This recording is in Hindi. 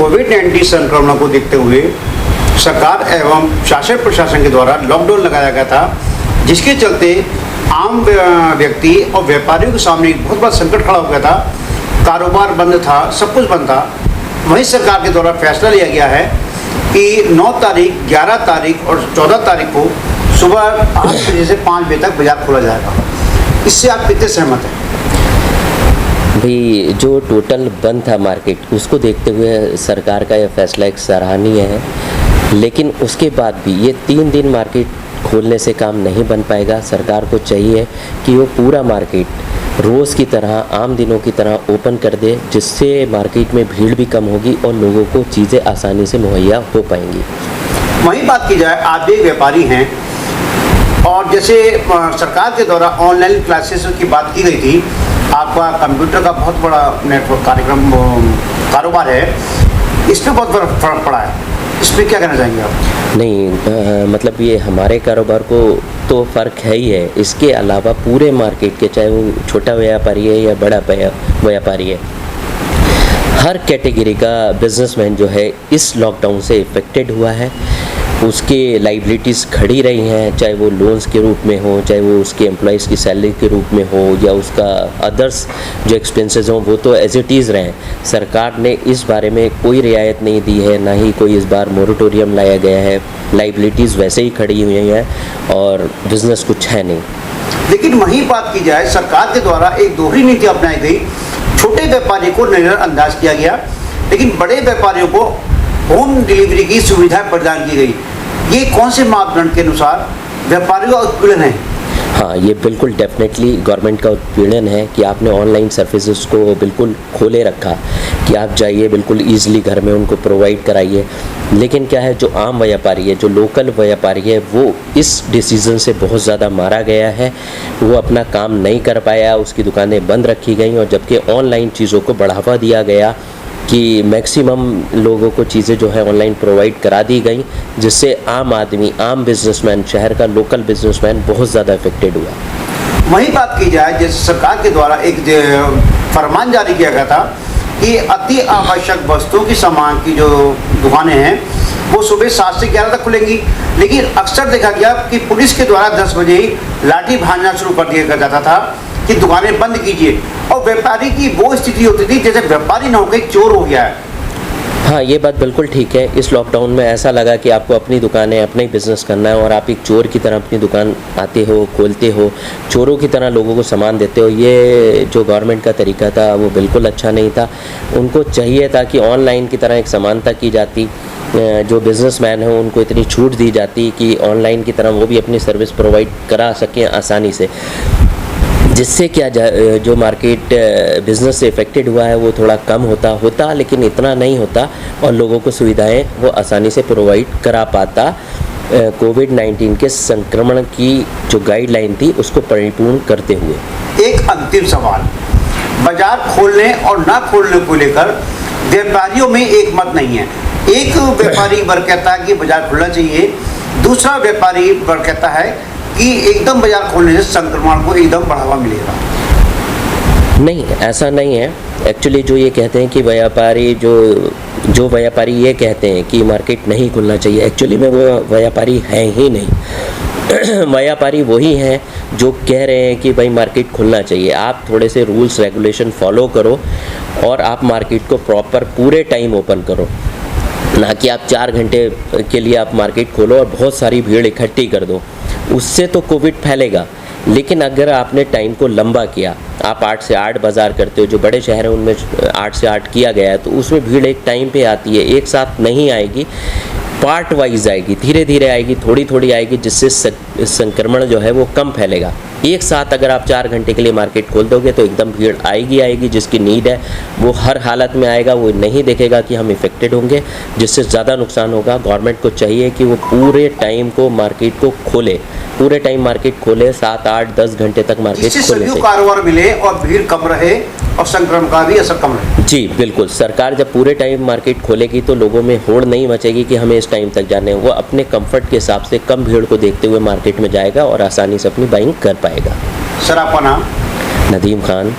कोविड-19 संक्रमण को देखते हुए सरकार एवं शासन प्रशासन के द्वारा लॉकडाउन लगाया गया था, जिसके चलते आम व्यक्ति और व्यापारियों के सामने एक बहुत बड़ा संकट खड़ा हो गया था। कारोबार बंद था, सब कुछ बंद था। वहीं सरकार के द्वारा फैसला लिया गया है कि 9 तारीख, 11 तारीख और 14 तारीख को सुबह 8 बजे से 5 बजे तक बाजार खोला जाएगा। इससे आप कितने सहमत हैं? भाई, जो टोटल बंद था मार्केट, उसको देखते हुए सरकार का यह फैसला एक सराहनीय है। लेकिन उसके बाद भी ये 3 दिन मार्केट खोलने से काम नहीं बन पाएगा। सरकार को चाहिए कि वो पूरा मार्केट रोज़ की तरह, आम दिनों की तरह ओपन कर दे, जिससे मार्केट में भीड़ भी कम होगी और लोगों को चीज़ें आसानी से मुहैया हो पाएंगी। वहीं बात की जाए, आप भी एक व्यापारी हैं और जैसे सरकार के द्वारा ऑनलाइन क्लासेस की बात की गई थी, आपका कंप्यूटर का बहुत बड़ा नेटवर्क कारोबार है, इसमें बहुत बड़ा फर्क पड़ा है। इस पर क्या कहना चाहेंगे आप? नहीं, मतलब ये हमारे कारोबार को तो फ़र्क है ही है। इसके अलावा पूरे मार्केट के, चाहे वो छोटा व्यापारी है या बड़ा व्यापारी है, हर कैटेगरी का बिजनेसमैन जो है इस लॉकडाउन से इफ़ेक्टेड हुआ है। उसके लाइबिलिटीज़ खड़ी रही हैं, चाहे वो लोन्स के रूप में हो, चाहे वो उसके एम्प्लॉइज़ की सैलरी के रूप में हो, या उसका अदर्स जो एक्सपेंसेस हों, वो तो एज इट इज़ रहें। सरकार ने इस बारे में कोई रियायत नहीं दी है, ना ही कोई इस बार मोरेटोरियम लाया गया है। लाइबिलिटीज़ वैसे ही खड़ी हुई हैं और बिज़नेस कुछ है नहीं। लेकिन वहीं बात की जाए, सरकार के द्वारा एक दोहरी नीति अपनाई गई। छोटे व्यापारी को नज़रअंदाज किया गया, लेकिन बड़े व्यापारियों को होम डिलीवरी की सुविधा प्रदान की गई। ये कौन से मापदंड के अनुसार व्यापारियों का उत्पीड़न है? हाँ, ये बिल्कुल डेफिनेटली गवर्नमेंट का उत्पीड़न है कि आपने ऑनलाइन सर्विसेज को बिल्कुल खोले रखा कि आप जाइए, बिल्कुल ईजिली घर में उनको प्रोवाइड कराइए। लेकिन क्या है, जो आम व्यापारी है, जो लोकल व्यापारी है, वो इस डिसीज़न से बहुत ज़्यादा मारा गया है। वो अपना काम नहीं कर पाया, उसकी दुकानें बंद रखी गई, और जबकि ऑनलाइन चीज़ों को बढ़ावा दिया गया कि मैक्सिमम लोगों को चीज़ें जो है ऑनलाइन प्रोवाइड करा दी गई, जिससे आम आदमी, आम बिजनेसमैन, शहर का लोकल बिजनेसमैन बहुत ज़्यादा इफेक्टेड हुआ। वहीं बात की जाए, जैसे सरकार के द्वारा एक फरमान जारी किया गया था कि अति आवश्यक वस्तुओं की सामान की जो दुकानें हैं वो सुबह 7 से 11 तक खुलेंगी। लेकिन अक्सर देखा गया कि पुलिस के द्वारा 10 बजे ही लाठी भांजना शुरू कर दिया जाता था कि दुकानें बंद कीजिए, और व्यापारी की वो स्थिति होती थी जैसे व्यापारी न होकर एक चोर हो गया है। हाँ, ये बात बिल्कुल ठीक है। इस लॉकडाउन में ऐसा लगा कि आपको अपनी दुकानें, अपना ही बिज़नेस करना है और आप एक चोर की तरह अपनी दुकान आते हो, खोलते हो, चोरों की तरह लोगों को सामान देते हो। ये जो गवर्नमेंट का तरीका था वो बिल्कुल अच्छा नहीं था। उनको चाहिए था कि ऑनलाइन की तरह एक समानता की जाती, जो बिज़नेसमैन हैं उनको इतनी छूट दी जाती कि ऑनलाइन की तरह वो भी अपनी सर्विस प्रोवाइड करा सकें आसानी से, जिससे क्या जो मार्केट बिज़नेस से इफ़ेक्टेड हुआ है वो थोड़ा कम होता, लेकिन इतना नहीं होता, और लोगों को सुविधाएं वो आसानी से प्रोवाइड करा पाता। कोविड-19 के संक्रमण की जो गाइडलाइन थी उसको परिपूर्ण करते हुए। एक अंतिम सवाल, बाजार खोलने और ना खोलने को लेकर व्यापारियों में एक मत नहीं है। एक व्यापारी वर्ग कहता है कि बाजार खुलना चाहिए, दूसरा व्यापारी वर्ग कहता है कि एकदम बाजार खोलने से संक्रमण को एकदम बढ़ावा मिलेगा। नहीं, ऐसा नहीं है। एक्चुअली जो ये कहते हैं कि व्यापारी जो व्यापारी ये कहते हैं कि मार्केट नहीं खुलना चाहिए, एक्चुअली में वो व्यापारी हैं ही नहीं। व्यापारी वही हैं जो कह रहे हैं कि भाई मार्केट खुलना चाहिए, आप थोड़े से रूल्स रेगुलेशन फॉलो करो और आप मार्केट को प्रॉपर पूरे टाइम ओपन करो, ना कि आप 4 घंटे के लिए आप मार्केट खोलो और बहुत सारी भीड़ इकट्ठी कर दो। उससे तो कोविड फैलेगा। लेकिन अगर आपने टाइम को लंबा किया, आप 8 से 8 बाज़ार करते हो, जो बड़े शहर हैं उनमें 8 से 8 किया गया है, तो उसमें भीड़ एक टाइम पे आती है, एक साथ नहीं आएगी, पार्ट वाइज आएगी, धीरे धीरे आएगी, थोड़ी थोड़ी आएगी, जिससे संक्रमण जो है वो कम फैलेगा। एक साथ अगर आप 4 घंटे के लिए मार्केट खोल दोगे तो एकदम भीड़ आएगी, जिसकी नीड है वो हर हालत में आएगा, वो नहीं देखेगा कि हम इफ़ेक्टेड होंगे, जिससे ज़्यादा नुकसान होगा। गवर्नमेंट को चाहिए कि वो पूरे टाइम को मार्केट को खोले, पूरे टाइम मार्केट खोले, 7, 8, 10 घंटे तक मार्केट खोले, कारोबार मिले और भीड़ कम रहे और संक्रमण का भी असर कम रहे। जी बिल्कुल, सरकार जब पूरे टाइम मार्केट खोलेगी तो लोगों में होड़ नहीं मचेगी कि हमें इस टाइम तक जाने, वो अपने कंफर्ट के हिसाब से कम भीड़ को देखते हुए मार्केट में जाएगा और आसानी से अपनी बाइंग कर पाएगा। सर, आपका नाम? नदीम खान।